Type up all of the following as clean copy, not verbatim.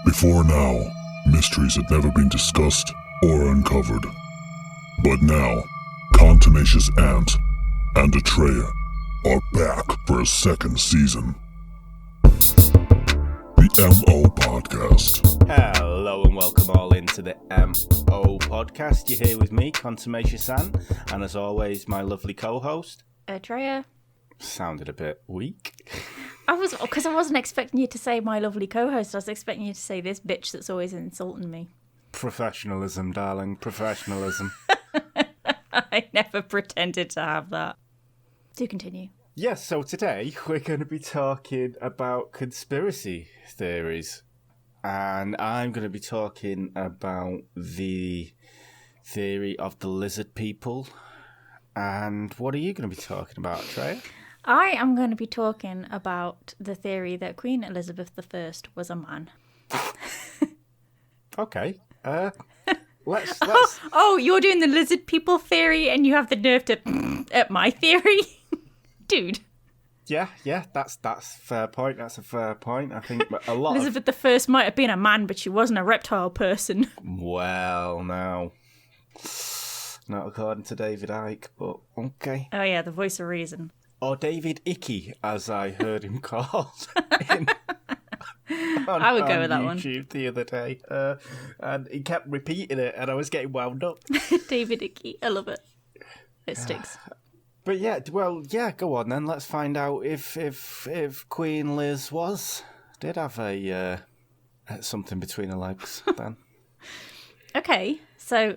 Before now, mysteries had never been discussed or uncovered. But now, Contumacious Ant and Atreya are back for a second season. The MO Podcast. Hello and welcome all into the MO Podcast. You're here with me, Contumacious Ant, and as always, my lovely co-host, Atreya. Sounded a bit weak. Because I wasn't expecting you to say my lovely co-host. I was expecting you to say this bitch that's always insulting me. Professionalism, darling, professionalism. I never pretended to have that. Do continue. Yes, so today we're going to be talking about conspiracy theories. And I'm going to be talking about the theory of the lizard people. And what are you going to be talking about, Atreya? I am going to be talking about the theory that Queen Elizabeth I was a man. Okay. Let's. Oh, you're doing the lizard people theory and you have the nerve to at my theory? Dude. Yeah, that's a fair point. That's a fair point. I think a lot Elizabeth I might have been a man, but she wasn't a reptile person. Well, no. Not according to David Icke, but okay. Oh yeah, the voice of reason. Or David Icke, as I heard him called I would go with that YouTube the other day. And he kept repeating it, and I was getting wound up. David Icke, I love it. It sticks. But yeah, go on then. Let's find out if Queen Liz did have a something between her legs then. Okay, so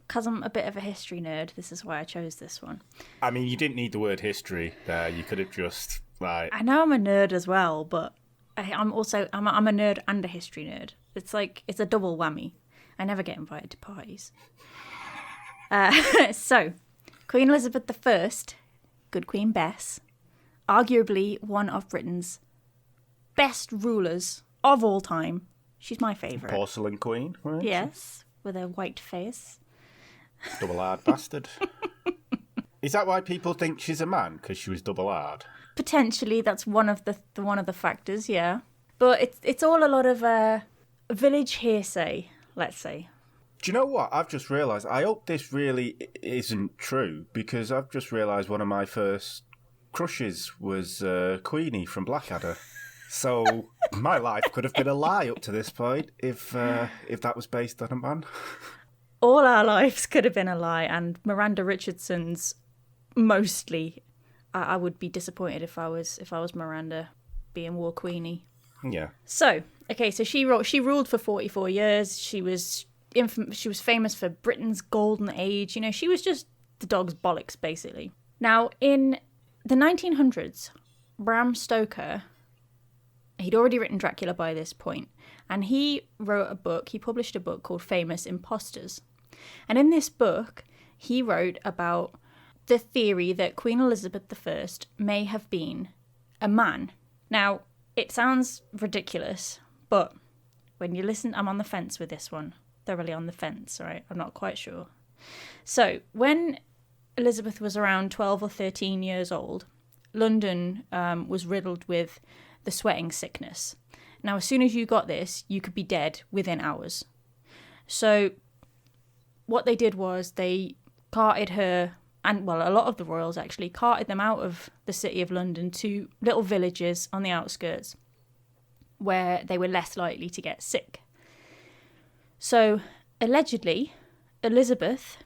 because I'm a bit of a history nerd, this is why I chose this one. I mean, you didn't need the word history there. You could have just I know I'm a nerd as well, but I'm a nerd and a history nerd. It's a double whammy. I never get invited to parties. So, Queen Elizabeth I, good Queen Bess, arguably one of Britain's best rulers of all time. She's my favourite. Porcelain queen, right? Yes, with a white face. Double-hard bastard. Is that why people think she's a man? Because she was double-hard? Potentially, that's one of the factors, yeah. But it's all a lot of village hearsay, let's say. Do you know what? I've just realised. I hope this really isn't true, because I've just realised one of my first crushes was Queenie from Blackadder. So my life could have been a lie up to this point if that was based on a man. All our lives could have been a lie, and Miranda Richardson's mostly. I would be disappointed if I was Miranda being War Queenie. Yeah. So she ruled for 44 years. She was famous for Britain's golden age. You know, she was just the dog's bollocks, basically. Now, in the 1900s, Bram Stoker, he'd already written Dracula by this point, and he published a book called Famous Imposters. And in this book, he wrote about the theory that Queen Elizabeth I may have been a man. Now, it sounds ridiculous, but when you listen, I'm on the fence with this one. Thoroughly on the fence, right? I'm not quite sure. So, when Elizabeth was around 12 or 13 years old, London was riddled with the sweating sickness. Now, as soon as you got this, you could be dead within hours. So, what they did was they carted her, and well, a lot of the royals actually carted them out of the city of London to little villages on the outskirts where they were less likely to get sick. So, allegedly, Elizabeth,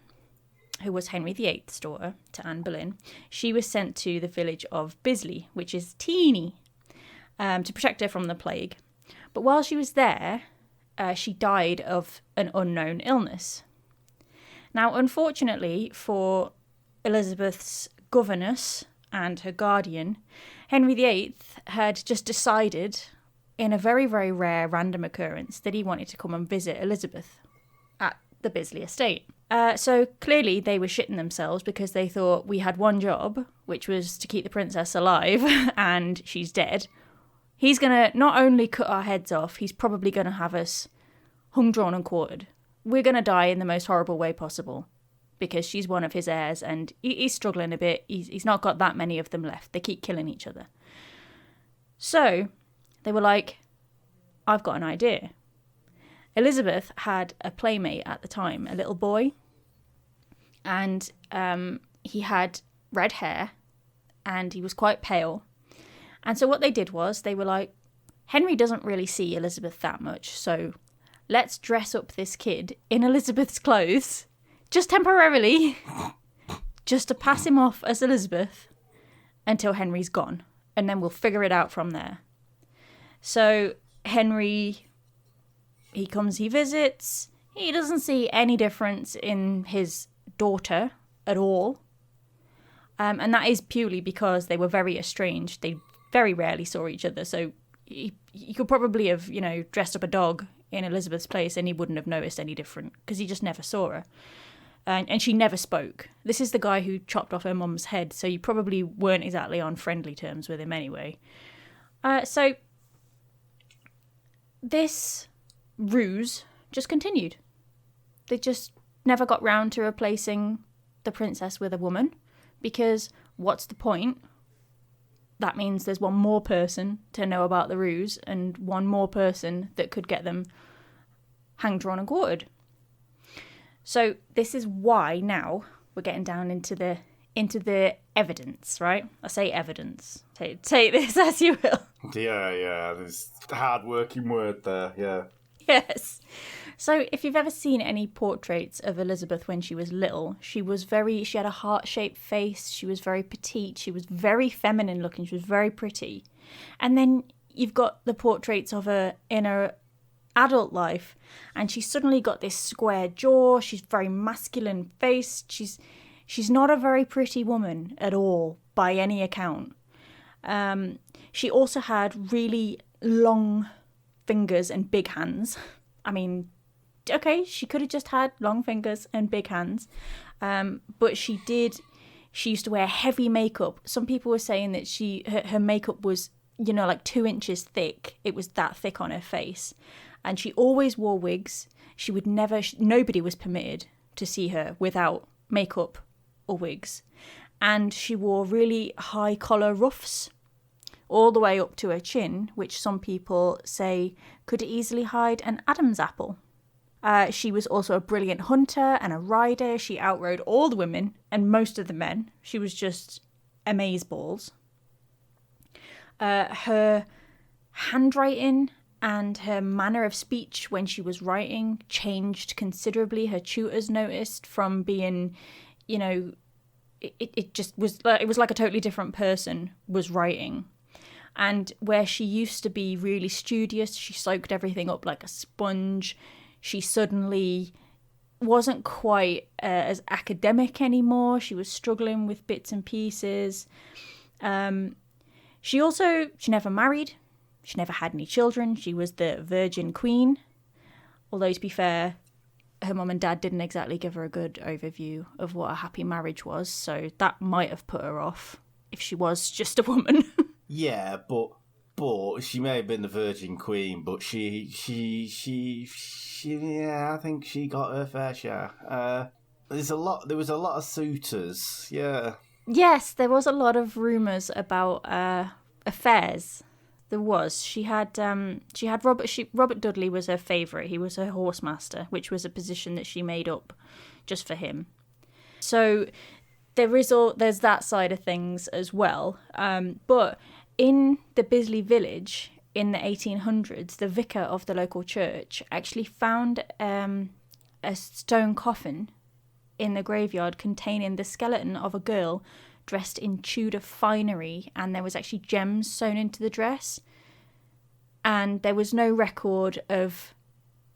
who was Henry VIII's daughter to Anne Boleyn, she was sent to the village of Bisley, which is teeny, to protect her from the plague. But while she was there, she died of an unknown illness. Now, unfortunately for Elizabeth's governess and her guardian, Henry VIII had just decided, in a very, very rare random occurrence, that he wanted to come and visit Elizabeth at the Bisley estate. So clearly they were shitting themselves because they thought we had one job, which was to keep the princess alive, and she's dead. He's going to not only cut our heads off, he's probably going to have us hung, drawn and quartered. We're going to die in the most horrible way possible because she's one of his heirs and he's struggling a bit. He's not got that many of them left. They keep killing each other. So they were like, I've got an idea. Elizabeth had a playmate at the time, a little boy, and he had red hair and he was quite pale. And so what they did was they were like, Henry doesn't really see Elizabeth that much, so let's dress up this kid in Elizabeth's clothes, just temporarily, just to pass him off as Elizabeth until Henry's gone, and then we'll figure it out from there. So Henry, he comes, he visits, he doesn't see any difference in his daughter at all. And that is purely because they were very estranged. They very rarely saw each other. So he could probably have, dressed up a dog in Elizabeth's place and he wouldn't have noticed any different because he just never saw her. And she never spoke. This is the guy who chopped off her mum's head, so you probably weren't exactly on friendly terms with him anyway. So this ruse just continued. They just never got round to replacing the princess with a woman, because what's the point? That means there's one more person to know about the ruse and one more person that could get them hanged, drawn and quartered. So this is why now we're getting down into the evidence, right? I say evidence. Take this as you will. Yeah. There's a hard-working word there, yeah. Yes. So if you've ever seen any portraits of Elizabeth when she was little, she had a heart-shaped face, she was very petite, she was very feminine looking, she was very pretty. And then you've got the portraits of her in her adult life, and she's suddenly got this square jaw, she's very masculine faced, she's not a very pretty woman at all by any account. She also had really long fingers and big hands. I mean, okay, she could have just had long fingers and big hands, but she used to wear heavy makeup. Some people were saying that her makeup was, like 2 inches thick. It was that thick on her face. And she always wore wigs. Nobody was permitted to see her without makeup or wigs. And she wore really high collar ruffs all the way up to her chin, which some people say could easily hide an Adam's apple. She was also a brilliant hunter and a rider. She outrode all the women and most of the men. She was just amazeballs. Her handwriting and her manner of speech when she was writing changed considerably. Her tutors noticed from being, it just was like, it was like a totally different person was writing. And where she used to be really studious, she soaked everything up like a sponge. She suddenly wasn't quite as academic anymore. She was struggling with bits and pieces. She never married. She never had any children. She was the Virgin Queen. Although, to be fair, her mum and dad didn't exactly give her a good overview of what a happy marriage was. So that might have put her off if she was just a woman. Yeah, but she may have been the Virgin Queen, but she I think she got her fair share. There was a lot of suitors, yeah. Yes, there was a lot of rumours about affairs. There was. She had Robert Dudley was her favourite. He was her horsemaster, which was a position that she made up just for him. So there's that side of things as well. But in the Bisley village in the 1800s, the vicar of the local church actually found a stone coffin in the graveyard containing the skeleton of a girl dressed in Tudor finery, and there was actually gems sewn into the dress. And there was no record of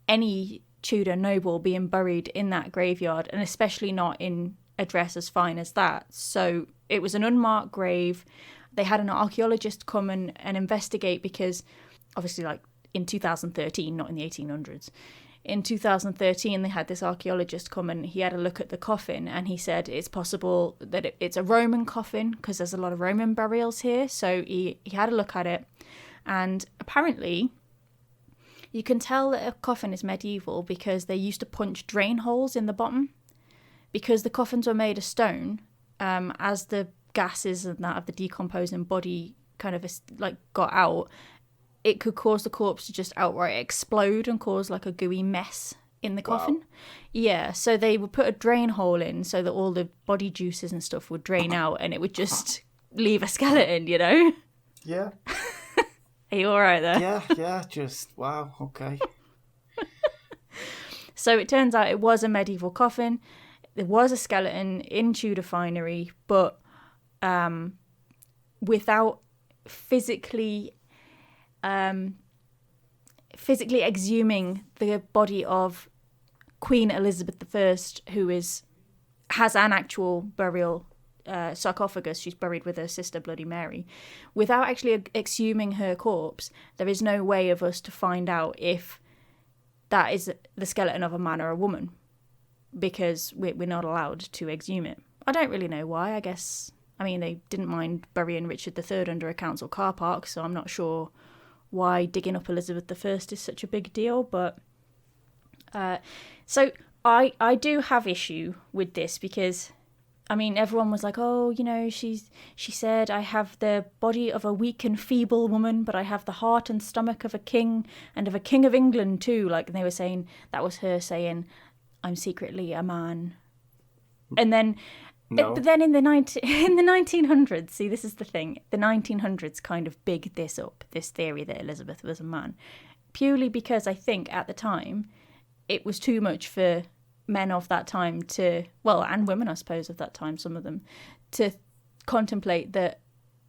any Tudor noble being buried in that graveyard, and especially not in a dress as fine as that. So it was an unmarked grave. They had an archaeologist come and investigate, because obviously, like, in 2013, not in the 1800s. In 2013, they had this archaeologist come and he had a look at the coffin, and he said it's possible that it's a Roman coffin because there's a lot of Roman burials here. So he had a look at it, and apparently you can tell that a coffin is medieval because they used to punch drain holes in the bottom, because the coffins were made of stone. As the gases and that of the decomposing body kind of like got out, it could cause the corpse to just outright explode and cause like a gooey mess in the coffin. Wow. Yeah, so they would put a drain hole in so that all the body juices and stuff would drain out and it would just leave a skeleton, you know? Yeah. Are you all right there? Yeah, just, wow, okay. So it turns out it was a medieval coffin. There was a skeleton in Tudor finery, but without physically exhuming the body of Queen Elizabeth I, who has an actual burial sarcophagus. She's buried with her sister Bloody Mary. Without actually exhuming her corpse, there is no way of us to find out if that is the skeleton of a man or a woman, because we're not allowed to exhume it. I don't really know why. I mean, they didn't mind burying Richard III under a council car park, so I'm not sure why digging up Elizabeth I is such a big deal. But so I do have issue with this because, I mean, everyone was like, oh, you know, she said, I have the body of a weak and feeble woman, but I have the heart and stomach of a king and of a king of England too. Like, they were saying, that was her saying, I'm secretly a man. And then, No. but then in the 1900s, see, this is the thing, the 1900s kind of bigged this up, this theory that Elizabeth was a man, purely because I think at the time it was too much for men of that time to, well, and women, I suppose, of that time, some of them, to contemplate that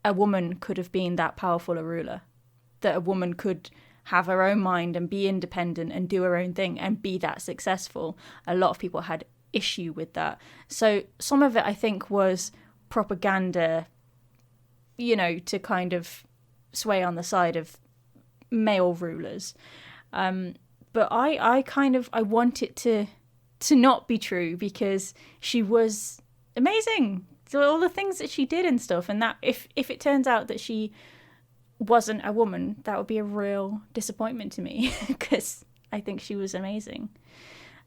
a woman could have been that powerful a ruler, that a woman could have her own mind and be independent and do her own thing and be that successful. A lot of people had issue with that. So some of it, I think, was propaganda, you know, to kind of sway on the side of male rulers. But I want it to not be true, because she was amazing. So all the things that she did and stuff, and that if it turns out that she wasn't a woman, that would be a real disappointment to me, because I think she was amazing.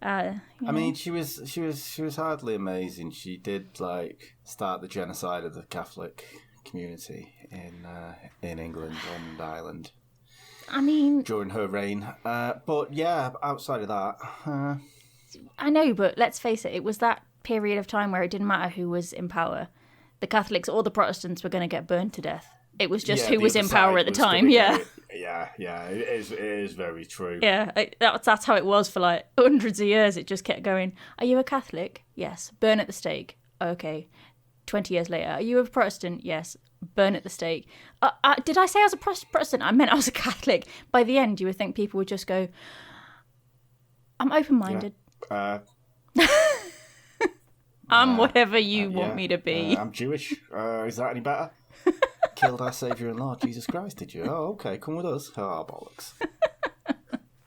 I mean, she was hardly amazing. She did start the genocide of the Catholic community in England and Ireland. I mean, during her reign, but yeah, outside of that, I know, but let's face it, it was that period of time where it didn't matter who was in power. The Catholics or the Protestants were going to get burned to death. It was just who was in power at the time. Yeah. It is very true. Yeah, that's how it was for like hundreds of years. It just kept going. Are you a Catholic? Yes. Burn at the stake. Okay. 20 years later. Are you a Protestant? Yes. Burn at the stake. Did I say I was a Protestant? I meant I was a Catholic. By the end, you would think people would just go, I'm open-minded. Yeah. I'm whatever you want me to be. I'm Jewish. Is that any better? Killed our Saviour and Lord Jesus Christ, did you? Oh, okay, come with us. Oh, bollocks.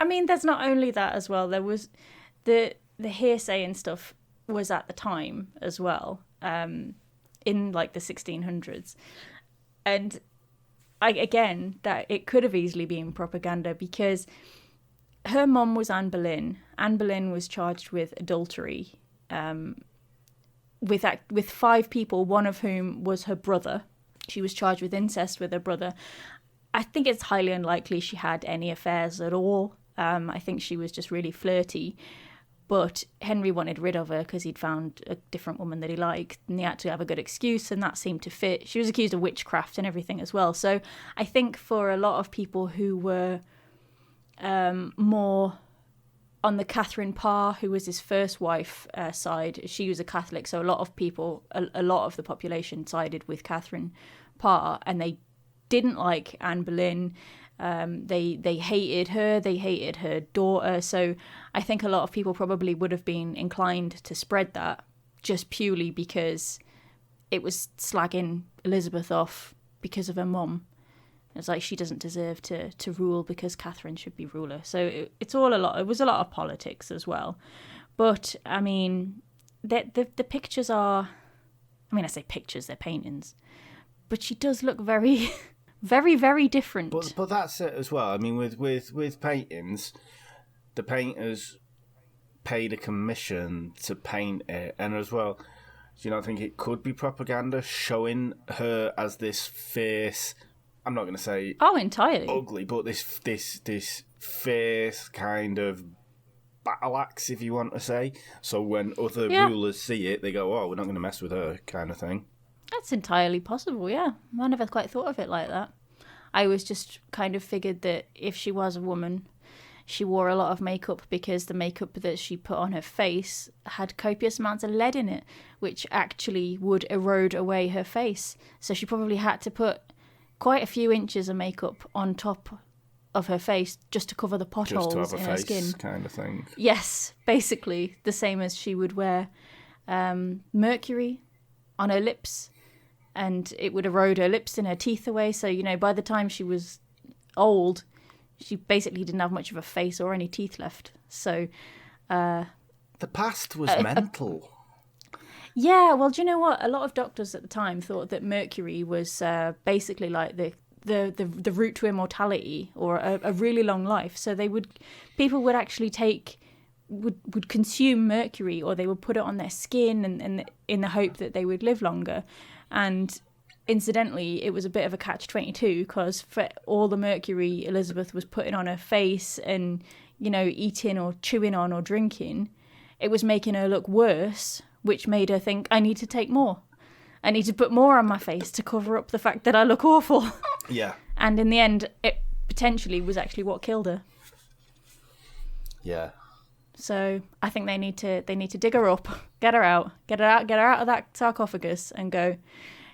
I mean, there's not only that as well. There was the hearsay and stuff was at the time as well, in like the 1600s. And that it could have easily been propaganda, because her mum was Anne Boleyn. Anne Boleyn was charged with adultery, with 5 people, one of whom was her brother. She was charged with incest with her brother. I think it's highly unlikely she had any affairs at all. I think she was just really flirty. But Henry wanted rid of her because he'd found a different woman that he liked, and he had to have a good excuse, and that seemed to fit. She was accused of witchcraft and everything as well. So I think for a lot of people who were more on the Katherine Parr, who was his first wife, side, she was a Catholic, so a lot of people, a lot of the population sided with Katherine Parr, and they didn't like Anne Boleyn. They hated her, they hated her daughter, so I think a lot of people probably would have been inclined to spread that just purely because it was slagging Elizabeth off because of her mum. It's like she doesn't deserve to rule because Catherine should be ruler. So it was a lot of politics as well. But I mean, the pictures are, I mean, I say pictures, they're paintings, but she does look very very, very different. But that's it as well. I mean, with paintings, the painters paid a commission to paint it, and as well, do you not think it could be propaganda showing her as this fierce? I'm not going to say Oh, entirely. ugly, but this fierce kind of battle axe, if you want to say. So when other rulers see it, they go, "Oh, we're not going to mess with her," kind of thing. That's entirely possible, yeah. I never quite thought of it like that. I always just kind of figured that if she was a woman, she wore a lot of makeup because the makeup that she put on her face had copious amounts of lead in it, which actually would erode away her face. So she probably had to put quite a few inches of makeup on top of her face just to cover the potholes Just to have in a her face skin. kind of thing. Yes, basically the same as she would wear mercury on her lips, and it would erode her lips and her teeth away. So, by the time she was old, she basically didn't have much of a face or any teeth left. So, the past was mental. Yeah, well, do you know what? A lot of doctors at the time thought that mercury was basically like the route to immortality or a really long life. So people would actually would consume mercury, or they would put it on their skin and in the hope that they would live longer. And incidentally, it was a bit of a catch-22 because for all the mercury Elizabeth was putting on her face and, eating or chewing on or drinking, it was making her look worse, which made her think, I need to take more. I need to put more on my face to cover up the fact that I look awful. Yeah. And in the end, it potentially was actually what killed her. Yeah. So I think they need to dig her up, get her out of that sarcophagus and go,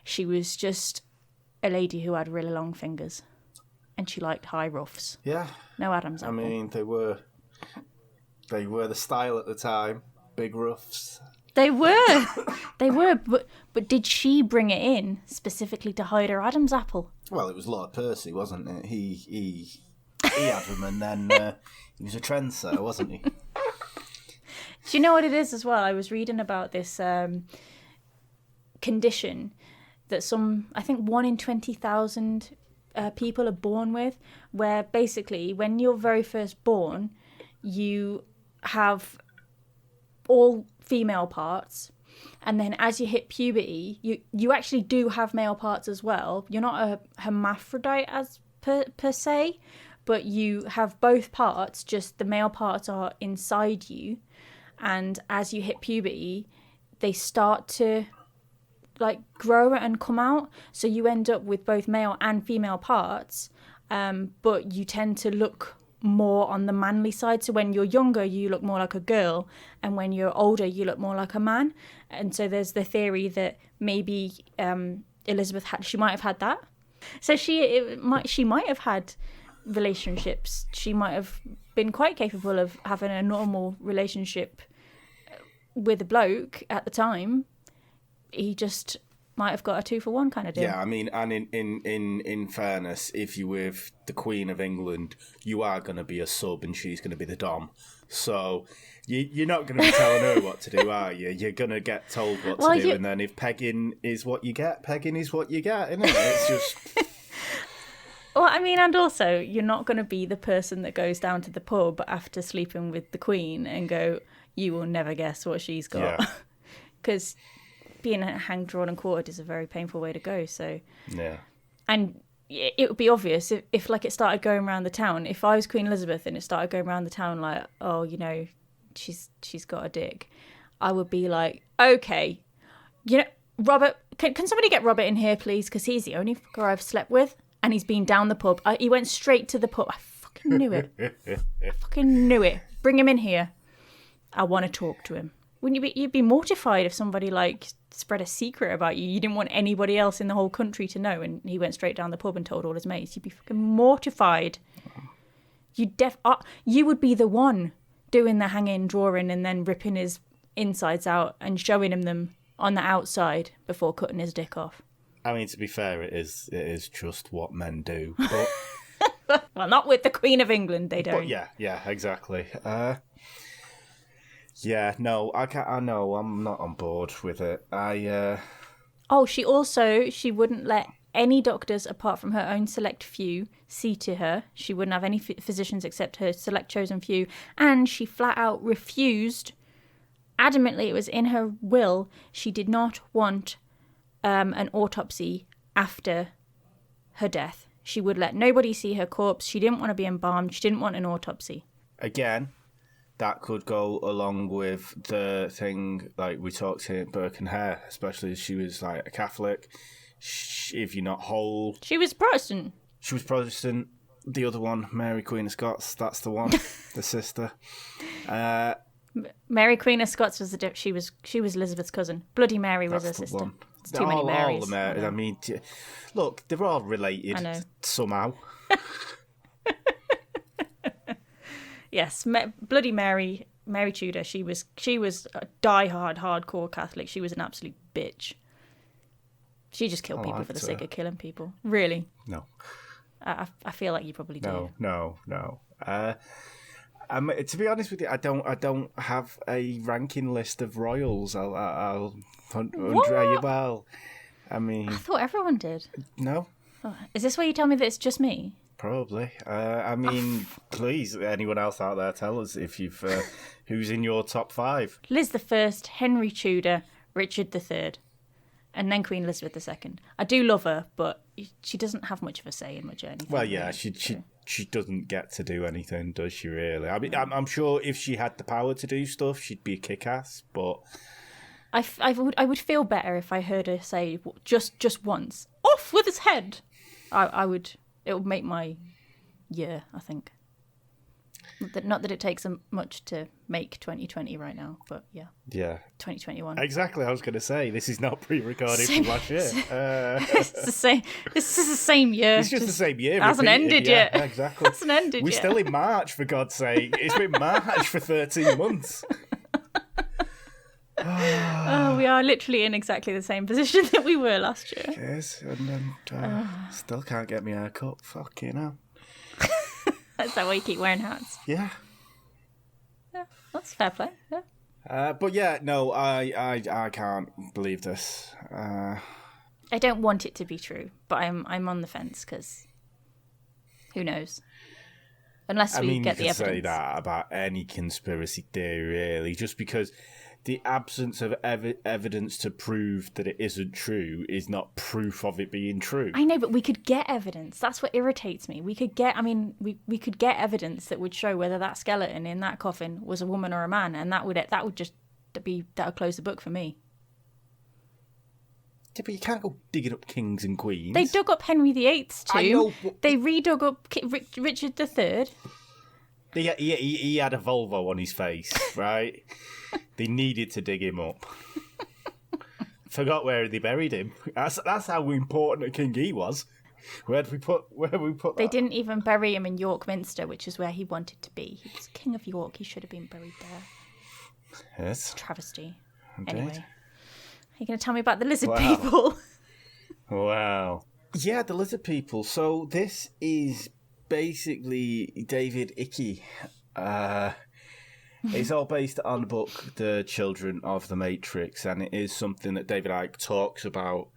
she was just a lady who had really long fingers and she liked high ruffs. Yeah. No Adam's apple. I mean, they were the style at the time. Big ruffs. They were, but did she bring it in specifically to hide her Adam's apple? Well, it was Lord Percy, wasn't it? He had them, and then he was a trendsetter, wasn't he? Do you know what it is as well? I was reading about this condition that I think 1 in 20,000 people are born with, where basically when you're very first born, you have all female parts, and then as you hit puberty, you actually do have male parts as well. You're not a hermaphrodite as per se, but you have both parts, just the male parts are inside you. And as you hit puberty, they start to grow and come out. So you end up with both male and female parts, but you tend to look more on the manly side. So when you're younger, you look more like a girl, and when you're older, you look more like a man. And so there's the theory that maybe Elizabeth she might have had that. So she might have had relationships. She might have been quite capable of having a normal relationship with a bloke at the time. He just might have got a 2-for-1 kind of deal. Yeah, I mean, and in fairness, if you're with the Queen of England, you are going to be a sub and she's going to be the dom. So you're not going to be telling her what to do, are you? You're going to get told what to do, and then if pegging is what you get, pegging is what you get, isn't it? It's just... Well, I mean, and also, you're not going to be the person that goes down to the pub after sleeping with the Queen and go, you will never guess what she's got. Because being hanged, drawn and quartered is a very painful way to go. So, yeah. And it would be obvious if it started going around the town. If I was Queen Elizabeth and it started going around the town like, oh, she's got a dick, I would be like, okay, Robert, can somebody get Robert in here, please? Because he's the only fucker I've slept with. And he's been down the pub. He went straight to the pub. I fucking knew it. Fucking knew it. Bring him in here. I want to talk to him. Wouldn't you be? You'd be mortified if somebody spread a secret about you. You didn't want anybody else in the whole country to know, and he went straight down the pub and told all his mates. You'd be fucking mortified. You would be the one doing the hanging, drawing, and then ripping his insides out and showing him them on the outside before cutting his dick off. I mean, to be fair, it is just what men do. But... well, not with the Queen of England, they don't. But yeah, exactly. Yeah, no, I know, I'm not on board with it. Oh, she wouldn't let any doctors apart from her own select few see to her. She wouldn't have any physicians except her select chosen few. And she flat out refused, adamantly, it was in her will, she did not want an autopsy after her death. She would let nobody see her corpse. She didn't want to be embalmed. She didn't want an autopsy. Again, that could go along with the thing, like we talked to Burke and Hare, especially as she was like a Catholic. If you're not whole... She was Protestant. She was Protestant. The other one, Mary Queen of Scots, that's the one, the sister. Mary Queen of Scots was she was Elizabeth's cousin. Bloody Mary was her sister. One. It's too many Marys. All the Marys. I mean, look, they're all related somehow. Yes, Bloody Mary Tudor. She was a die-hard, hardcore Catholic. She was an absolute bitch. She just killed people for the sake of killing people. Really? No. I feel like you probably do. No. To be honest with you, I don't have a ranking list of royals. I'll Andrea well. I mean, I thought everyone did. No. Oh, is this why you tell me that it's just me? Probably. I mean, please, anyone else out there, tell us if you've who's in your top 5. Liz I, Henry Tudor, Richard III, and then Queen Elizabeth II. I do love her, but she doesn't have much of a say in much anything. Well, yeah, really. She doesn't get to do anything, does she? Really? I mean, I'm sure if she had the power to do stuff, she'd be a kick-ass. But I would feel better if I heard her say just once, "Off with his head." I would. It would make my year, I think. Not that it takes much to make 2020 right now, but yeah. Yeah. 2021. Exactly. I was going to say this is not pre-recorded from last year. It's the same. This is the same year. It's just the same year. It hasn't ended yet. Yeah, exactly. Hasn't ended We're yet. still in March, for God's sake. It's been March for 13 months. Oh, we are literally in exactly the same position that we were last year. Yes, and still can't get me a haircut. Fucking hell. That's that why you keep wearing hats. Yeah. Yeah, that's fair play. Yeah. But yeah, no, I can't believe this. I don't want it to be true, but I'm on the fence because who knows? Unless we get the evidence. You can say that about any conspiracy theory, really, just because the absence of evidence to prove that it isn't true is not proof of it being true. I know, but we could get evidence. That's what irritates me. We could get evidence that would show whether that skeleton in that coffin was a woman or a man, and that would close the book for me. Yeah, but you can't go digging up kings and queens. They dug up Henry VIII's tomb. I know, but... They redug up Richard III. He had a Volvo on his face, right? They needed to dig him up. Forgot where they buried him. That's how important a king he was. Where we put They didn't even bury him in York Minster, which is where he wanted to be. He was King of York. He should have been buried there. Yes. It's a travesty. Indeed. Anyway, are you going to tell me about the lizard people? Wow. Yeah, the lizard people. So this is basically David Icke. It's all based on the book The Children of the Matrix, and it is something that David Icke talks about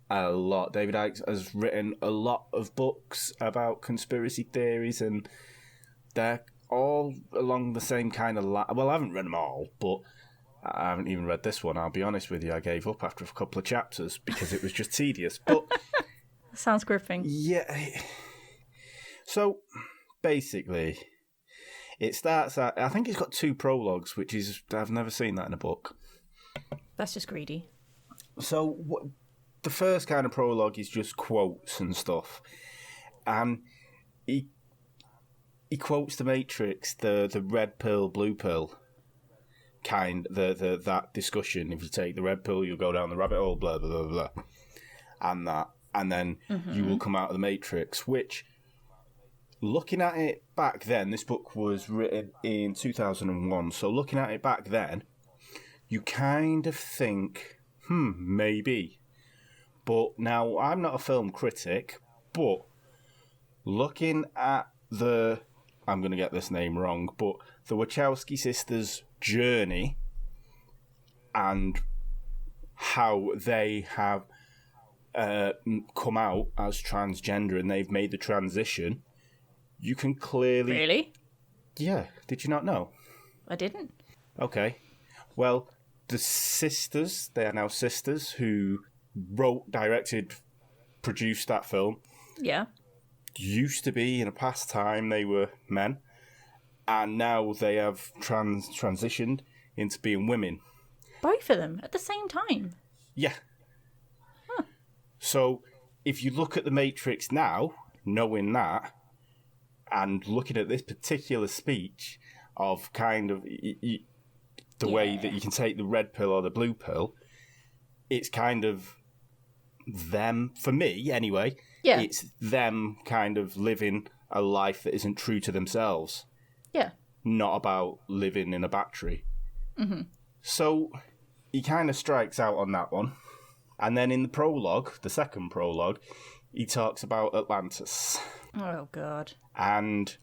a lot. David Icke has written a lot of books about conspiracy theories, and they're all along the same kind of well, I haven't read them all, but I haven't even read this one, I'll be honest with you. I gave up after a couple of chapters because it was just tedious. But sounds gripping. Yeah. So, basically, it starts at... I think it's got 2 prologues, which is... I've never seen that in a book. That's just greedy. So, the first kind of prologue is just quotes and stuff. And he quotes the Matrix, the red pill, blue pill kind, that discussion. If you take the red pill, you'll go down the rabbit hole, blah, blah, blah, blah. And that. And then you will come out of the Matrix, which... Looking at it back then, this book was written in 2001, so looking at it back then, you kind of think, maybe. But now, I'm not a film critic, but looking at I'm going to get this name wrong, but the Wachowski sisters' journey and how they have come out as transgender and they've made the transition... You can clearly... Really? Yeah. Did you not know? I didn't. Okay. Well, the sisters, they are now sisters who wrote, directed, produced that film. Yeah. used to be in a past time they were men, and now they have transitioned into being women. Both of them at the same time? Yeah. So if you look at the Matrix now, knowing that, and looking at this particular speech of kind of the way that you can take the red pill or the blue pill, it's kind of them, for me anyway, it's them kind of living a life that isn't true to themselves. Yeah. Not about living in a battery. Mm-hmm. So he kind of strikes out on that one. And then in the prologue, the second prologue, he talks about Atlantis. Oh, God. And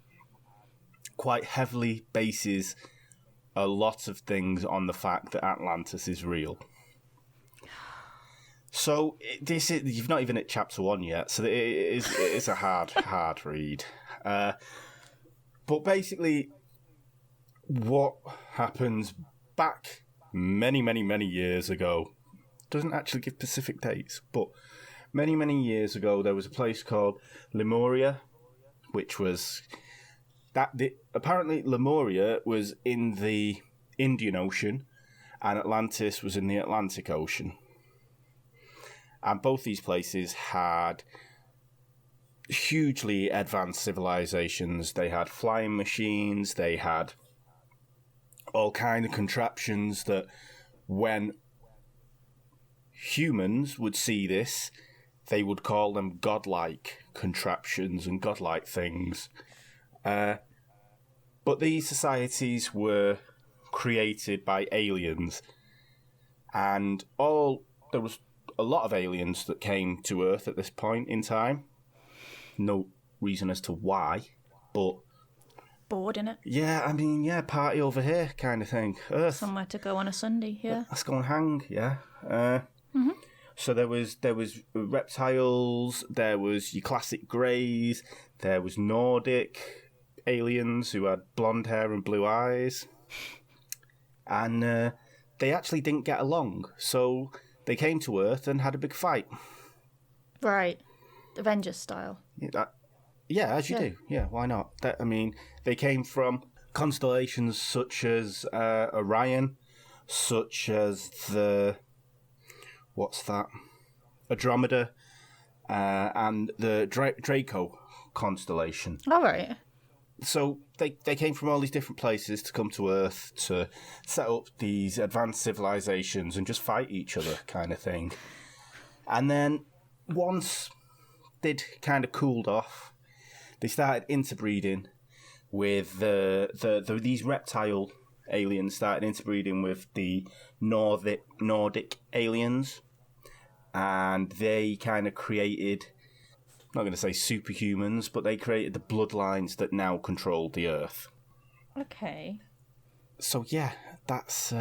quite heavily bases a lot of things on the fact that Atlantis is real. So this is, you've not even hit chapter 1 yet, so it's a hard read. But basically, what happens back many years ago, doesn't actually give specific dates, but many years ago, there was a place called Lemuria, which was apparently Lemuria was in the Indian Ocean, and Atlantis was in the Atlantic Ocean. And both these places had hugely advanced civilizations. They had flying machines. They had all kind of contraptions that when humans would see this, they would call them godlike contraptions and godlike things. But these societies were created by aliens, and there was a lot of aliens that came to Earth at this point in time. No reason as to why, but bored, innit? Yeah, I mean, yeah, party over here kind of thing. Earth. Somewhere to go on a Sunday, yeah. Let's go and hang, yeah. So there was reptiles, there was your classic greys, there was Nordic aliens who had blonde hair and blue eyes, and they actually didn't get along, so they came to Earth and had a big fight. Right. Avengers style. Yeah, as you do. Yeah, why not? They came from constellations such as Orion, such as Andromeda, and the Draco constellation. All right. So they came from all these different places to come to Earth to set up these advanced civilizations and just fight each other kind of thing. And then once they'd kind of cooled off, they started interbreeding with these reptile aliens started interbreeding with the Nordic aliens, and they kind of created, I'm not going to say superhumans, but they created the bloodlines that now control the Earth. Okay. So yeah, that's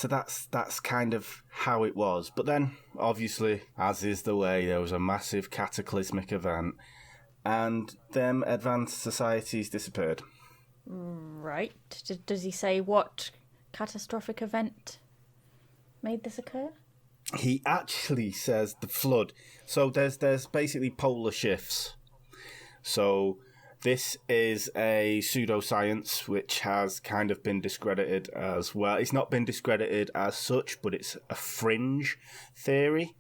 that's kind of how it was. But then, obviously, as is the way, there was a massive cataclysmic event, and them advanced societies disappeared. Right. Does he say what catastrophic event made this occur? He actually says the flood. So there's basically polar shifts. So this is a pseudoscience which has kind of been discredited as well. It's not been discredited as such, but it's a fringe theory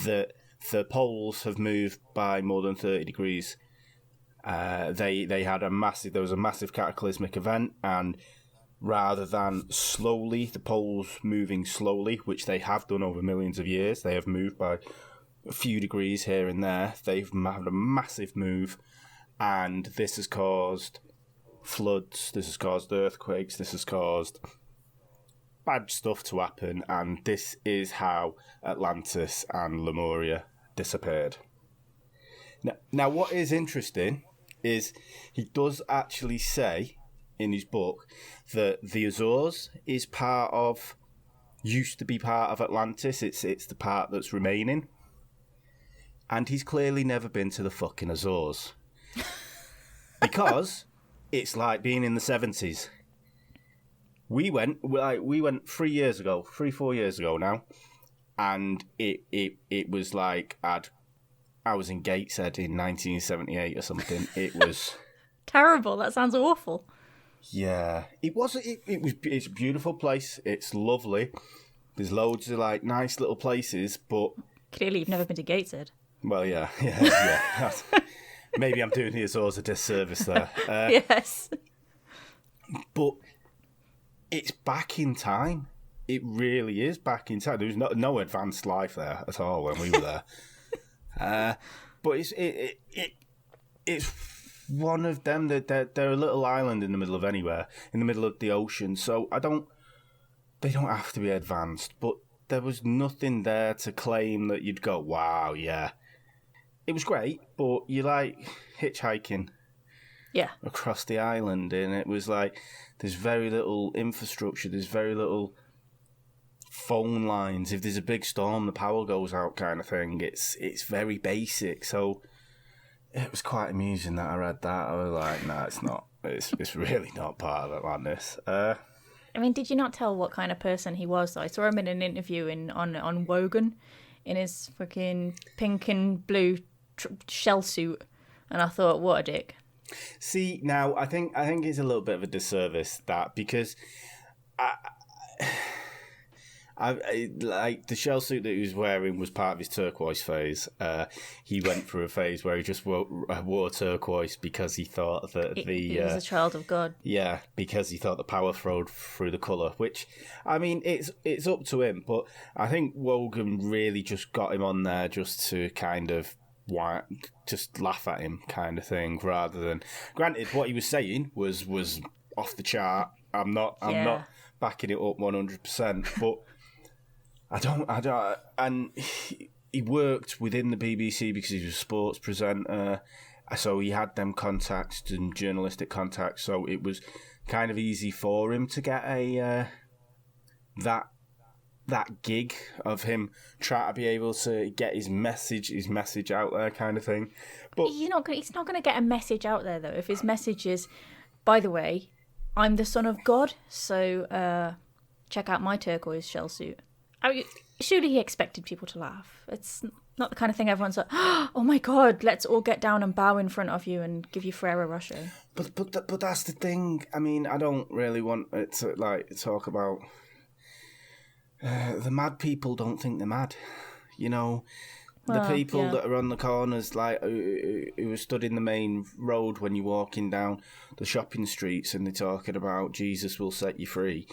that the poles have moved by more than 30 degrees. There was a massive cataclysmic event, and rather than slowly, the poles moving slowly, which they have done over millions of years, they have moved by a few degrees here and there. They've had a massive move, and this has caused floods, this has caused earthquakes, this has caused bad stuff to happen, and this is how Atlantis and Lemuria disappeared. Now what is interesting is he does actually say in his book that the Azores used to be part of Atlantis. It's the part that's remaining, and he's clearly never been to the fucking Azores because it's like being in the 70s. We went 4 years ago now, and it was like I was in Gateshead in 1978 or something. It was Terrible. That sounds awful. yeah. It was. It's a beautiful place. It's lovely. There's loads of like nice little places, but Clearly, you've never been to Gateshead. well, yeah. Maybe I'm doing the Azores a disservice there. Yes. But it's back in time. It really is back in time. There was no advanced life there at all when we were there. But it's one of them that they're a little island in the middle of anywhere, in the middle of the ocean. So they don't have to be advanced. But there was nothing there to claim that you'd go, wow, yeah. It was great, but you like hitchhiking. Yeah. Across the island, and it was like there's very little infrastructure, there's very little phone lines. If there's a big storm, the power goes out, kind of thing. It's very basic. So it was quite amusing that I read that. I was like, nah, it's not. It's really not part of Atlantis. I mean, did you not tell what kind of person he was? I saw him in an interview on Wogan in his fucking pink and blue shell suit, and I thought, what a dick. See, now I think it's a little bit of a disservice that because I like the shell suit that he was wearing was part of his turquoise phase. He went through a phase where he just wore turquoise because he thought that he was a child of God. Yeah, because he thought the power flowed through the colour. Which I mean, it's up to him, but I think Wogan really just got him on there just to kind of just laugh at him, kind of thing, rather than. Granted, what he was saying was off the chart. I'm not backing it up 100%, but. I don't, and he worked within the BBC because he was a sports presenter, so he had them contacts and journalistic contacts, so it was kind of easy for him to get a that gig of him trying to be able to get his message out there, kind of thing. But he's not going to get a message out there though if his message is, by the way, I'm the son of God, so check out my turquoise shell suit. I mean, surely he expected people to laugh. It's not the kind of thing everyone's like, oh my God, let's all get down and bow in front of you and give you Ferrero Rocher. But that's the thing. I mean, I don't really want it to like talk about the mad people. Don't think they're mad, you know. The people that are on the corners, like who are stood in the main road when you're walking down the shopping streets, and they're talking about Jesus will set you free.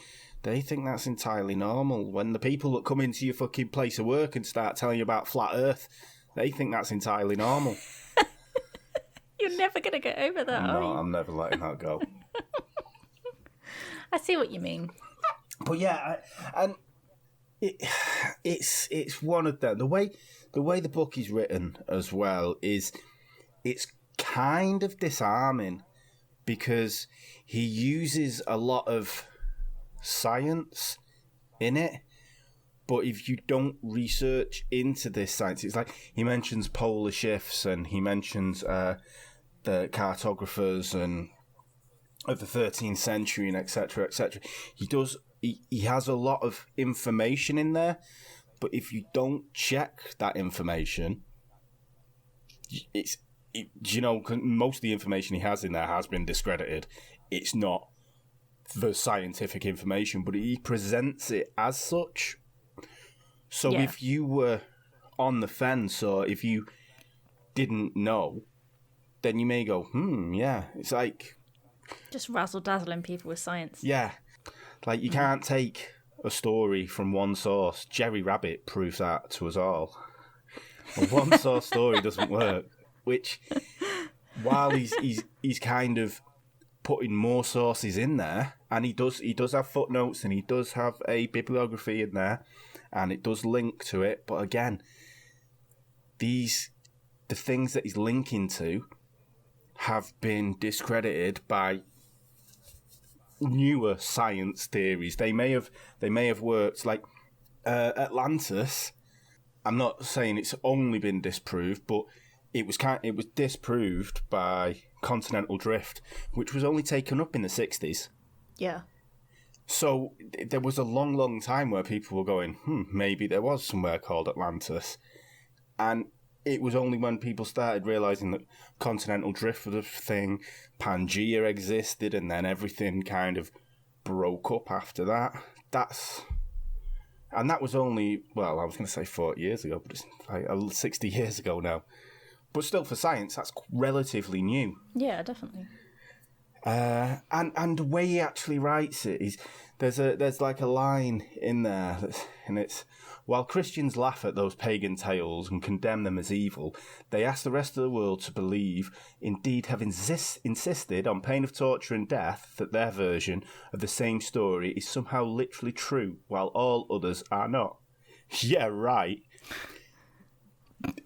They think that's entirely normal. When the people that come into your fucking place of work and start telling you about flat Earth, they think that's entirely normal. You're never going to get over that, are you? No, I'm never letting that go. I see what you mean. But yeah, it's one of them. The way the book is written as well is it's kind of disarming because he uses a lot of science in it, but if you don't research into this science, it's like he mentions polar shifts and he mentions the cartographers and of the 13th century and etc. He has a lot of information in there, but if you don't check that information, most of the information he has in there has been discredited. It's not the scientific information, but he presents it as such. So if you were on the fence or if you didn't know, then you may go, yeah. It's like just razzle-dazzling people with science. Yeah. Like you can't take a story from one source. Jerry Rabbit proves that to us all. A one source story doesn't work. Which, while he's kind of putting more sources in there, and he does have footnotes and he does have a bibliography in there, and it does link to it. But again, the things that he's linking to have been discredited by newer science theories. They may have worked. Like Atlantis, I'm not saying it's only been disproved, but it was disproved by continental drift, which was only taken up in the 60s. Yeah. So there was a long, long time where people were going, maybe there was somewhere called Atlantis. And it was only when people started realising that continental drift was a thing, Pangea existed, and then everything kind of broke up after that. And that was only, well, I was going to say 40 years ago, but it's like 60 years ago now. But still, for science, that's relatively new. Yeah, definitely. And the way he actually writes it is, there's like a line in there, and it's, while Christians laugh at those pagan tales and condemn them as evil, they ask the rest of the world to believe, indeed have insisted on pain of torture and death, that their version of the same story is somehow literally true, while all others are not. Yeah, right.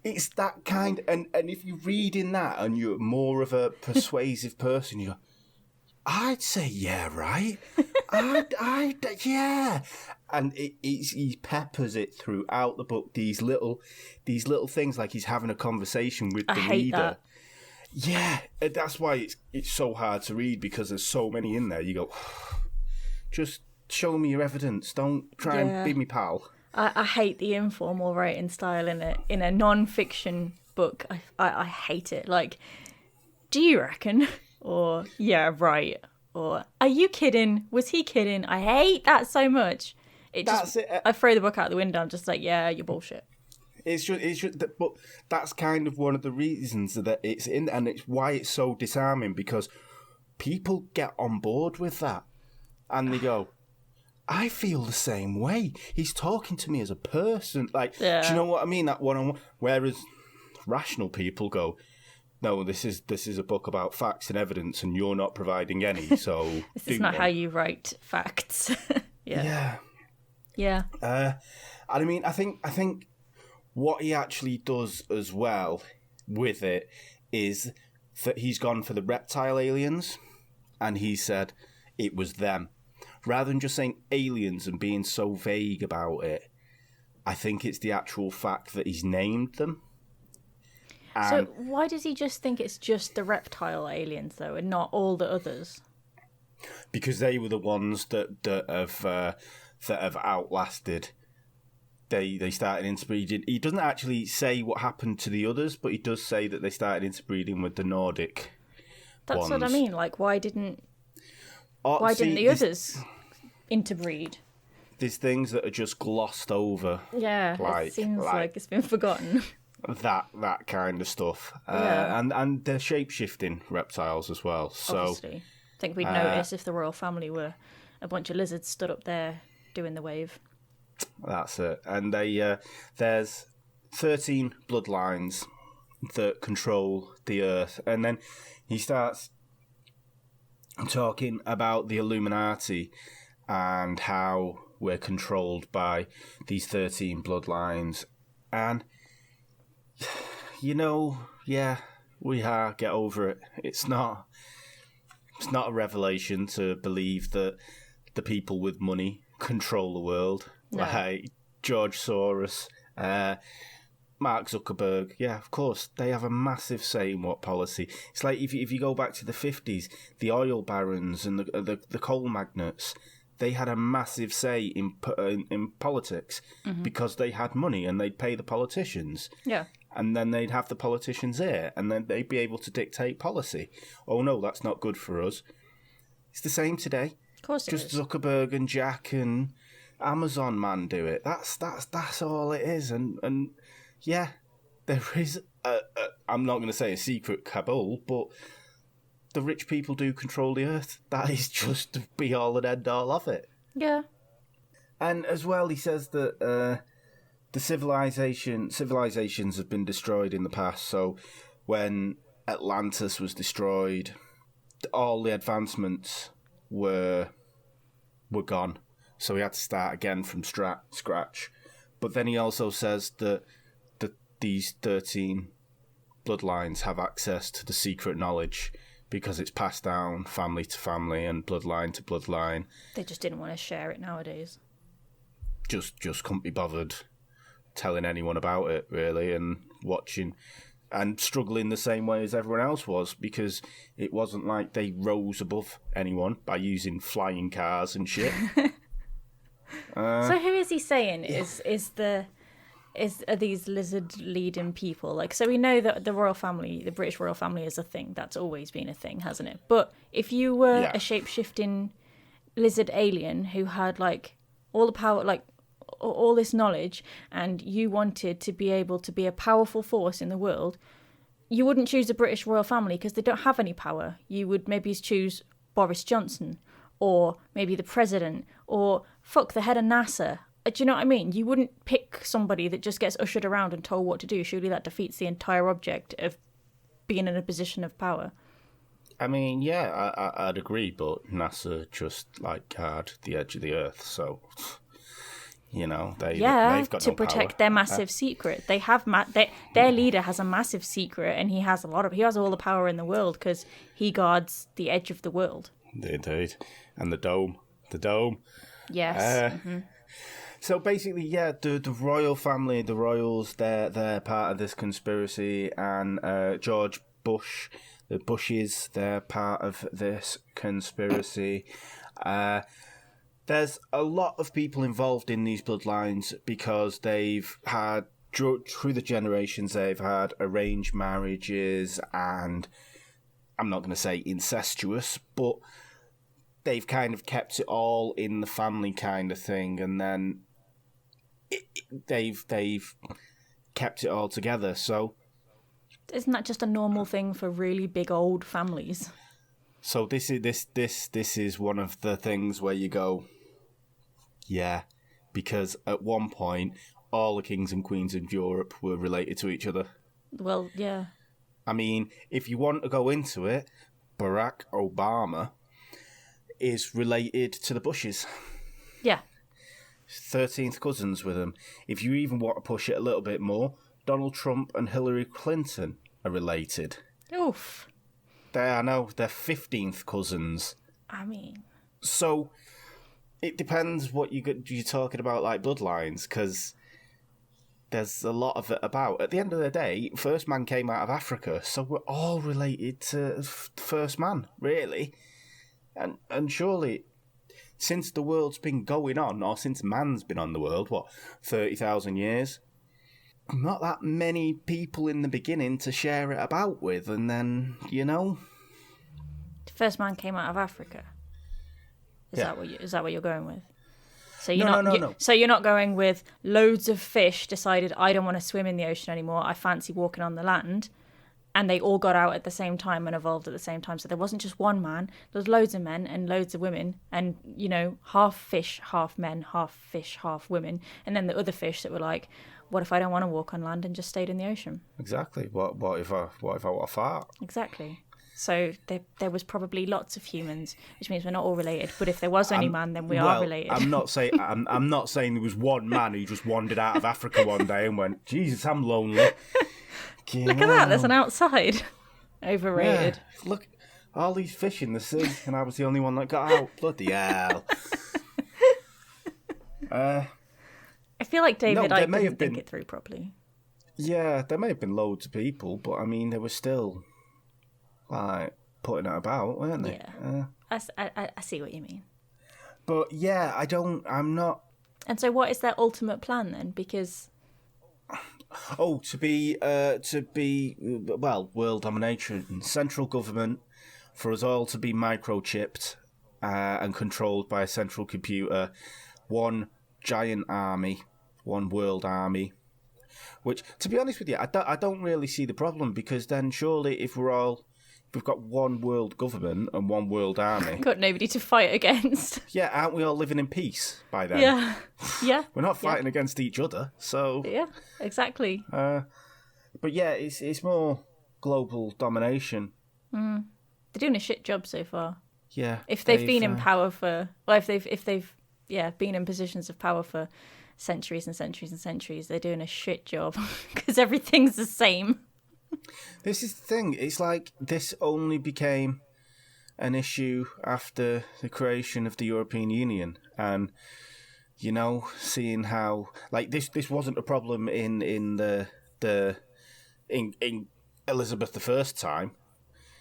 It's that kind, and if you read in that and you're more of a persuasive person, you go, I'd say, yeah, right. Yeah. And he peppers it throughout the book, these little things, like he's having a conversation with the reader. That. Yeah, that's why it's so hard to read, because there's so many in there. You go, just show me your evidence. Don't try and be me pal. I hate the informal writing style in a non-fiction book. I hate it. Like, do you reckon? Or, yeah, right. Or, are you kidding? Was he kidding? I hate that so much. I throw the book out the window. I'm just like, yeah, you're bullshit. It's just, but that's kind of one of the reasons that it's in, and it's why it's so disarming, because people get on board with that, and they go, I feel the same way. He's talking to me as a person. Like, do you know what I mean? That one-on-one. Whereas rational people go, no, this is a book about facts and evidence, and you're not providing any. So this is not how you write facts. Yeah. And I mean, I think what he actually does as well with it is that he's gone for the reptile aliens, and he said it was them. Rather than just saying aliens and being so vague about it, I think it's the actual fact that he's named them. So why does he just think it's just the reptile aliens, though, and not all the others? Because they were the ones that have outlasted. They started interbreeding. He doesn't actually say what happened to the others, but he does say that they started interbreeding with the Nordic That's ones. what I mean. Like, why didn't the others interbreed? There's things that are just glossed over. Yeah, it seems like it's been forgotten. That kind of stuff. And they're shape-shifting reptiles as well. So obviously. I think we'd notice if the royal family were a bunch of lizards stood up there doing the wave. That's it. And there's 13 bloodlines that control the earth. And then he starts talking about the Illuminati and how we're controlled by these 13 bloodlines. And, you know, yeah, we are. Get over it. It's not a revelation to believe that the people with money control the world. No. Like George Soros, Mark Zuckerberg. Yeah, of course, they have a massive say in what policy. It's like if you go back to the 50s, the oil barons and the coal magnates, they had a massive say in politics because they had money and they'd pay the politicians. Yeah. And then they'd have the politicians here, and then they'd be able to dictate policy. Oh no, that's not good for us. It's the same today. Of course it Just is. Zuckerberg and Jack and Amazon man do it. That's all it is. And yeah, there is I'm not going to say a secret cabal, but the rich people do control the earth. That is just the be all and end all of it. Yeah. And as well, he says that the civilizations have been destroyed in the past. So when Atlantis was destroyed, all the advancements were gone. So we had to start again from scratch. But then he also says that these 13 bloodlines have access to the secret knowledge because it's passed down family to family and bloodline to bloodline. They just didn't want to share it nowadays. Just couldn't be bothered telling anyone about it, really, and watching and struggling the same way as everyone else was, because it wasn't like they rose above anyone by using flying cars and shit. So who is he saying is are these lizard-leading people. Like, so we know that the royal family, the British royal family, is a thing. That's always been a thing, hasn't it? But if you were a shape-shifting lizard alien who had like all the power, like all this knowledge, and you wanted to be able to be a powerful force in the world, you wouldn't choose the British royal family because they don't have any power. You would maybe choose Boris Johnson, or maybe the president, or fuck the head of NASA. Do you know what I mean? You wouldn't pick somebody that just gets ushered around and told what to do. Surely that defeats the entire object of being in a position of power. I mean, yeah, I'd agree, but NASA just like guard the edge of the Earth, so you know they've got to no protect power. their massive secret. They have their leader has a massive secret, and he has all the power in the world because he guards the edge of the world. Indeed, and the dome. Yes. So basically, yeah, the royal family, the royals, they're part of this conspiracy, and George Bush, the Bushes, they're part of this conspiracy. There's a lot of people involved in these bloodlines because they've had, through the generations, they've had arranged marriages, and I'm not going to say incestuous, but they've kind of kept it all in the family kind of thing, and then they've kept it all together. So isn't that just a normal thing for really big old families? So this is one of the things where you go, yeah, because at one point all the kings and queens of Europe were related to each other. Well, yeah. I mean, if you want to go into it, Barack Obama is related to the Bushes. Yeah. 13th cousins with them. If you even want to push it a little bit more, Donald Trump and Hillary Clinton are related. Oof. They're 15th cousins. I mean... So, it depends what you're talking about, like bloodlines, because there's a lot of it about. At the end of the day, first man came out of Africa, so we're all related to first man, really. And surely, since the world's been going on, or since man's been on the world, 30,000 years? Not that many people in the beginning to share it about with, and then, The first man came out of Africa. Is that what you're going with? So No. So you're not going with loads of fish decided I don't want to swim in the ocean anymore. I fancy walking on the land. And they all got out at the same time and evolved at the same time. So there wasn't just one man. There was loads of men and loads of women. And, half fish, half men, half fish, half women. And then the other fish that were like, what if I don't want to walk on land and just stayed in the ocean? Exactly. What if I want to fart? Exactly. So there was probably lots of humans, which means we're not all related. But if there was only man, then we are related. I'm not saying there was one man who just wandered out of Africa one day and went, Jesus, I'm lonely. Look at that, there's an outside. Overrated. Yeah, look, all these fish in the sea, and I was the only one that got out. Bloody hell. I feel like David Icke didn't think it through properly. Yeah, there may have been loads of people, but I mean, they were still, putting it about, weren't they? Yeah. I see what you mean. But yeah, I'm not... And so what is their ultimate plan then? Because... to be world domination, central government, for us all to be microchipped and controlled by a central computer, one giant army, one world army. Which, to be honest with you, I don't really see the problem, because then surely if we've got one world government and one world army, got nobody to fight against. Yeah, aren't we all living in peace by then? Yeah. We're not fighting against each other, so... Yeah, exactly. But yeah, it's more global domination. They're doing a shit job so far. Yeah. If they've been in power for... Well, if they've been in positions of power for centuries and centuries and centuries, they're doing a shit job because everything's the same. This is the thing. It's like this only became an issue after the creation of the European Union, and seeing how this wasn't a problem in Elizabeth I's time.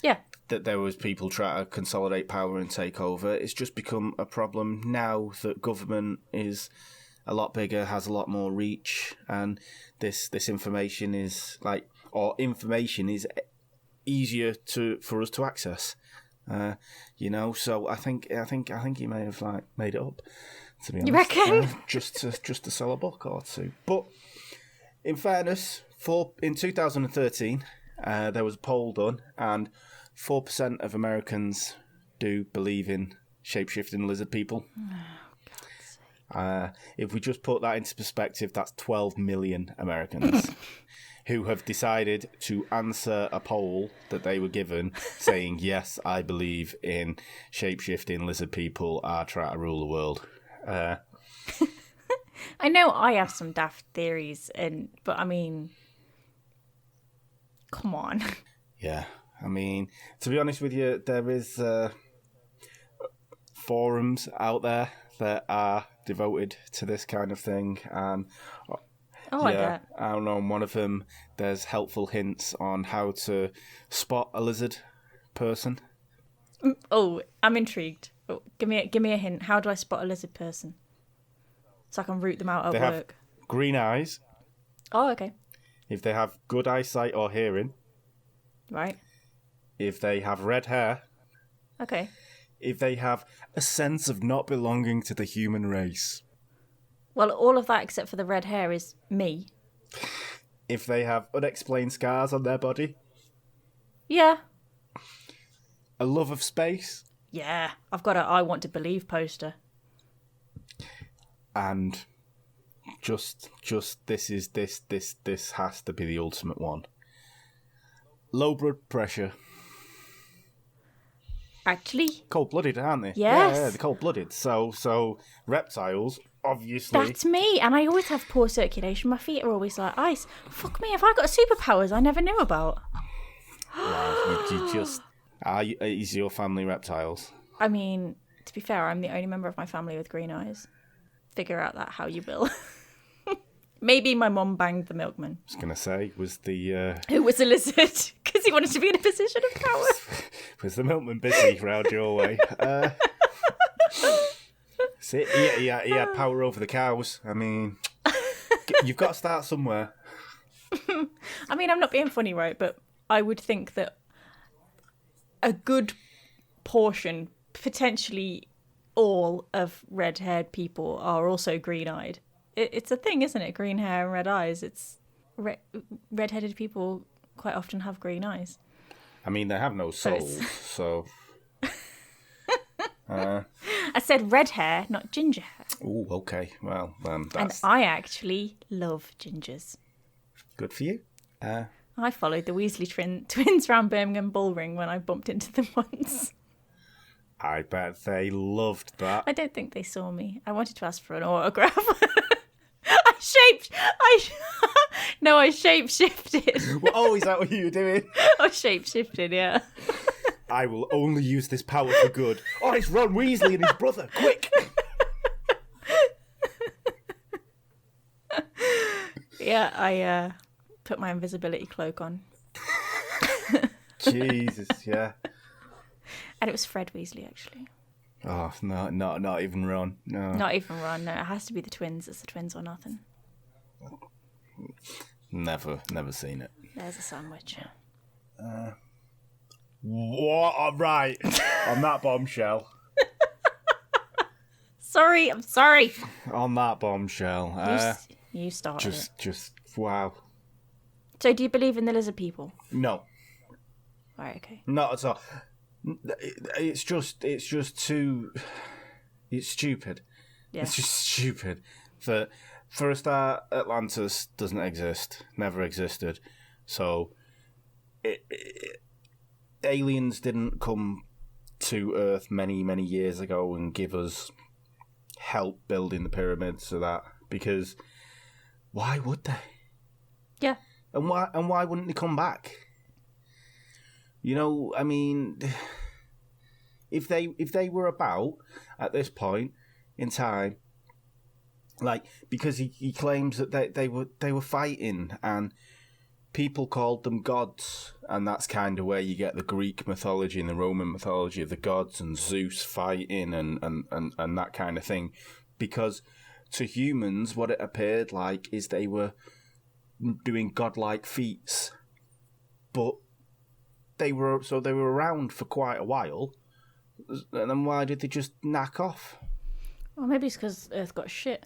Yeah. That there was people trying to consolidate power and take over. It's just become a problem now that government is a lot bigger, has a lot more reach, and this information is information is easier for us to access. So I think he may have made it up. To be honest, you reckon? Just to sell a book or two. But in fairness, in 2013, there was a poll done, and 4% of Americans do believe in shape-shifting lizard people. If we just put that into perspective, that's 12 million Americans who have decided to answer a poll that they were given saying, yes, I believe in shape-shifting lizard people are trying to rule the world. I know I have some daft theories, but I mean, come on. Yeah, I mean, to be honest with you, there is forums out there that are devoted to this kind of thing, and I bet. I don't know, on one of them there's helpful hints on how to spot a lizard person. Oh, I'm intrigued. Oh, give me a hint. How do I spot a lizard person? So I can root them out at They work. have green eyes. Oh, okay. If they have good eyesight or hearing. Right. If they have red hair. Okay. If they have a sense of not belonging to the human race. Well, all of that except for the red hair is me. If they have unexplained scars on their body. Yeah. A love of space. Yeah. I've got a I Want to Believe poster. And just this has to be the ultimate one. Low blood pressure. Actually? Cold-blooded, aren't they? Yes. Yeah, they're cold-blooded. So reptiles, obviously... That's me. And I always have poor circulation. My feet are always like ice. Fuck me, have I got superpowers I never knew about? Wow, you just... Is your family reptiles? I mean, to be fair, I'm the only member of my family with green eyes. Figure out that how you will. Maybe my mum banged the milkman. I was going to say, was the... Who was a lizard, because he wanted to be in a position of power. Was the milkman busy round your way? See, he had power over the cows. I mean, you've got to start somewhere. I mean, I'm not being funny, right? But I would think that a good portion, potentially all of red-haired people are also green-eyed. It's a thing, isn't it? Green hair and red eyes. It's red-headed people quite often have green eyes. I mean, they have no souls, so... I said red hair, not ginger hair. Oh, okay. Well, that's... And I actually love gingers. Good for you. I followed the Weasley twins around Birmingham Bullring when I bumped into them once. I bet they loved that. I don't think they saw me. I wanted to ask for an autograph. I shape-shifted. Oh, is that what you were doing? I shape-shifted, yeah. I will only use this power for good. Oh, it's Ron Weasley and his brother. Quick! Yeah, I put my invisibility cloak on. Jesus, yeah. And it was Fred Weasley, actually. Oh, no, not even Ron. No. Not even Ron, no. It has to be the twins. It's the twins or nothing. Never seen it. There's a sandwich. What? Right. On that bombshell. I'm sorry. On that bombshell. You started it. Just, wow. So do you believe in the lizard people? No. Right, okay. Not at all. It's just too... It's stupid. Yeah. It's just stupid. For a start, Atlantis doesn't exist. Never existed. So... aliens didn't come to Earth many, many years ago and give us help building the pyramids or that, because why would they? Yeah. And why wouldn't they come back? You know, I mean, if they were about at this point in time, like, because he claims that they were fighting and people called them gods, and that's kind of where you get the Greek mythology and the Roman mythology of the gods and Zeus fighting and that kind of thing, because to humans, what it appeared like is they were doing godlike feats, but they were around for quite a while. And then why did they just knack off? Well, maybe it's because Earth got shit.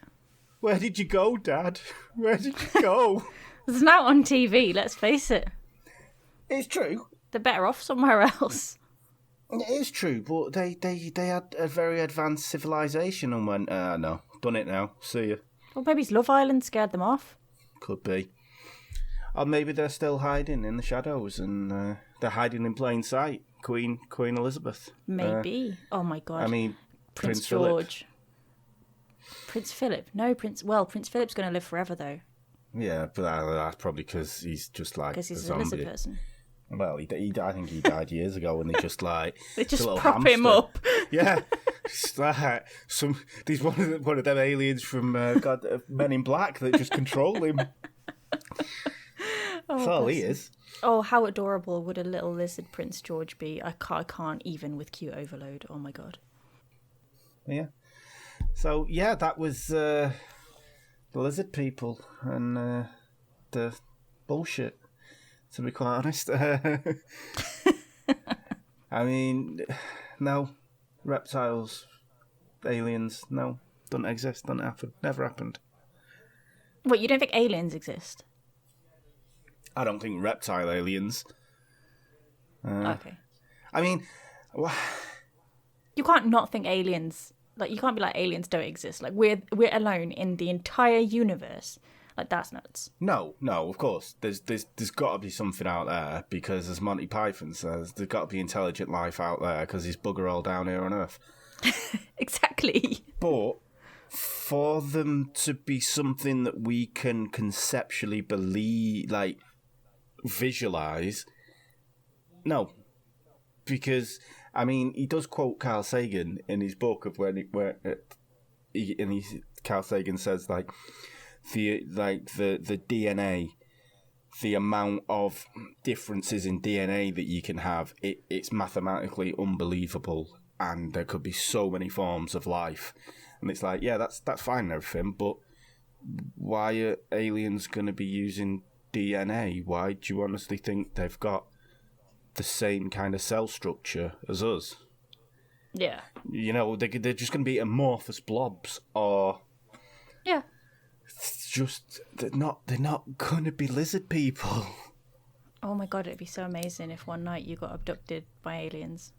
Where did you go, Dad? Where did you go? It's now on TV, let's face it. It's true. They're better off somewhere else. It is true, but they had a very advanced civilization and went, no, done it now. See ya. Well, maybe it's Love Island scared them off. Could be. Or maybe they're still hiding in the shadows and they're hiding in plain sight. Queen Elizabeth. Maybe. Oh my God. I mean, Prince Philip. George. Prince Philip. No, Prince Philip's going to live forever, though. Yeah, but that's probably because he's just like Because he's a a zombie. lizard person. Well, I think he died years ago, and they just like They it's a just little prop him hamster. up. Yeah, it's like he's one of them aliens from Men in Black that just control him. That's all he is. Oh, how adorable would a little lizard Prince George be? I can't even with cute overload. Oh my God. Yeah. So yeah, that was the lizard people and the bullshit. To be quite honest, I mean, no reptiles, aliens, no, don't exist, don't happen, never happened. What, you don't think aliens exist? I don't think reptile aliens. Okay. I mean, You can't not think aliens. Like, you can't be like, aliens don't exist. Like, we're alone in the entire universe. Like, that's nuts. no, of course. There's got to be something out there because, as Monty Python says, there's got to be intelligent life out there because there's bugger all down here on Earth. Exactly. But for them to be something that we can conceptually believe, like, visualize, no. Because, I mean, he does quote Carl Sagan in his book of Carl Sagan says, like, the DNA, the amount of differences in DNA that you can have, it's mathematically unbelievable, and there could be so many forms of life. And it's like, yeah, that's fine and everything, but why are aliens going to be using DNA? Why do you honestly think they've got the same kind of cell structure as us? Yeah. You know, they're just going to be amorphous blobs, or Yeah. it's just they're not going to be lizard people. Oh my God, it'd be so amazing if one night you got abducted by aliens.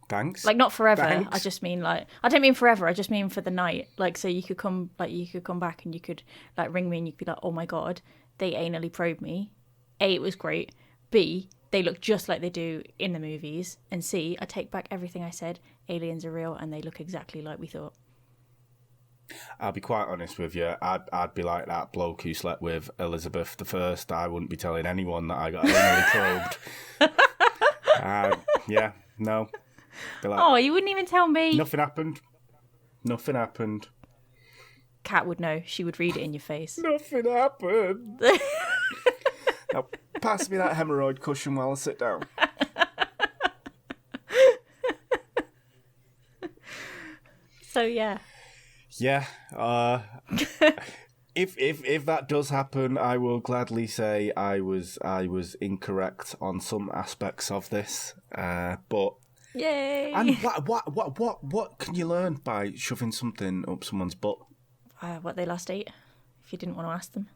Thanks. Like, not forever. Thanks. I just mean, like, I don't mean forever. I just mean for the night. Like, so you could come back and you could, like, ring me and you could be like, oh my God, they anally probed me. A, it was great. B, they look just like they do in the movies. And C, I take back everything I said. Aliens are real and they look exactly like we thought. I'll be quite honest with you. I'd be like that bloke who slept with Elizabeth I. I wouldn't be telling anyone that I got anally probed. Yeah, no. Be like, Oh, you wouldn't even tell me. Nothing happened. Kat would know. She would read it in your face. Nothing happened. Now, pass me that hemorrhoid cushion while I sit down. So, yeah. Yeah. If that does happen, I will gladly say I was incorrect on some aspects of this. But Yay! and what can you learn by shoving something up someone's butt? What they last ate, if you didn't want to ask them.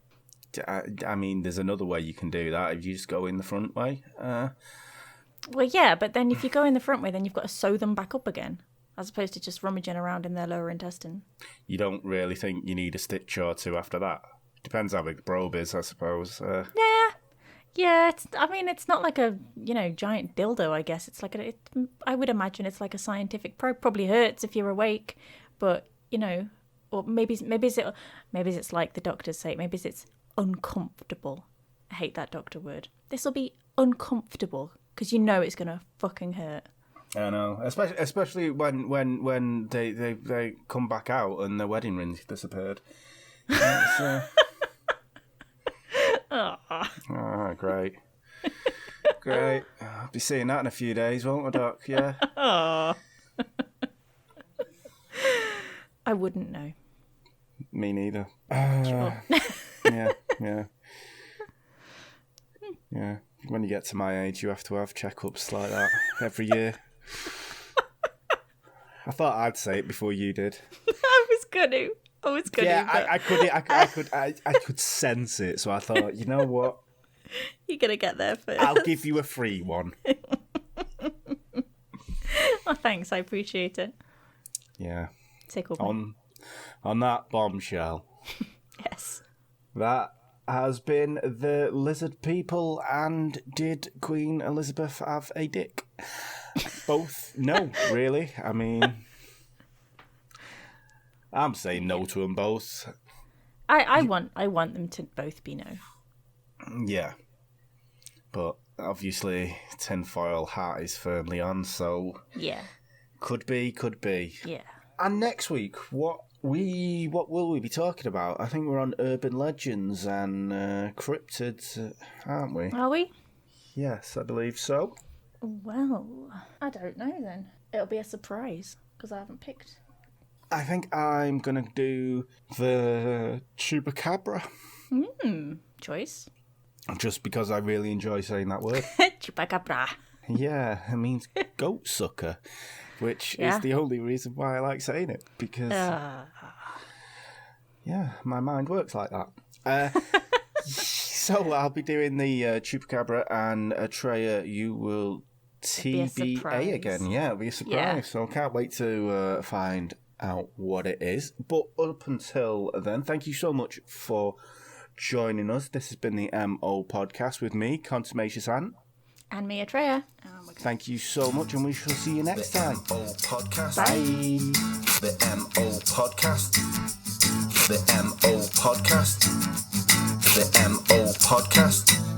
I mean, there's another way you can do that if you just go in the front way. Well, yeah, but then if you go in the front way, then you've got to sew them back up again, as opposed to just rummaging around in their lower intestine. You don't really think you need a stitch or two after that? Depends how big the probe is, I suppose. Yeah. It's not like a giant dildo. I guess it's like I would imagine it's like a scientific probe. Probably hurts if you're awake, but or maybe it's like the doctors say. Maybe it's uncomfortable. I hate that doctor word. This will be uncomfortable because it's gonna fucking hurt. I know, especially when they come back out and their wedding rings disappeared. Oh, great. I'll be seeing that in a few days, won't I, Doc? Yeah. I wouldn't know. Me neither. Sure. Yeah. When you get to my age, you have to have checkups like that every year. I thought I'd say it before you did. I was gonna. Yeah, but I could sense it, so I thought, you know what? you're gonna get there first. I'll give you a free one. Oh, thanks. I appreciate it. Yeah. Tickle me. On that bombshell. Yes. That has been the Lizard People, and did Queen Elizabeth have a dick? Both? No, really. I mean, I'm saying no to them both. I want them to both be no. Yeah. But obviously tinfoil hat is firmly on, so Yeah. could be. Yeah. And next week, what will we be talking about? I think we're on urban legends and cryptids, aren't we? Are we? Yes, I believe so. Well, I don't know then. It'll be a surprise because I haven't picked. I think I'm gonna do the chupacabra, Choice. just because I really enjoy saying that word. Chupacabra. Yeah, it means goat sucker, which is the only reason why I like saying it, because yeah, my mind works like that. So I'll be doing the chupacabra, and Atreya, you will TBA again. Yeah, it'll be a surprise. Yeah. So I can't wait to find out what it is. But up until then, thank you so much for joining us. This has been the MO podcast with me, Conspiracies Ant. And me, Atreya. Thank you so much, and we shall see you next time. MO podcast. Bye. The MO podcast. The MO podcast. The MO podcast.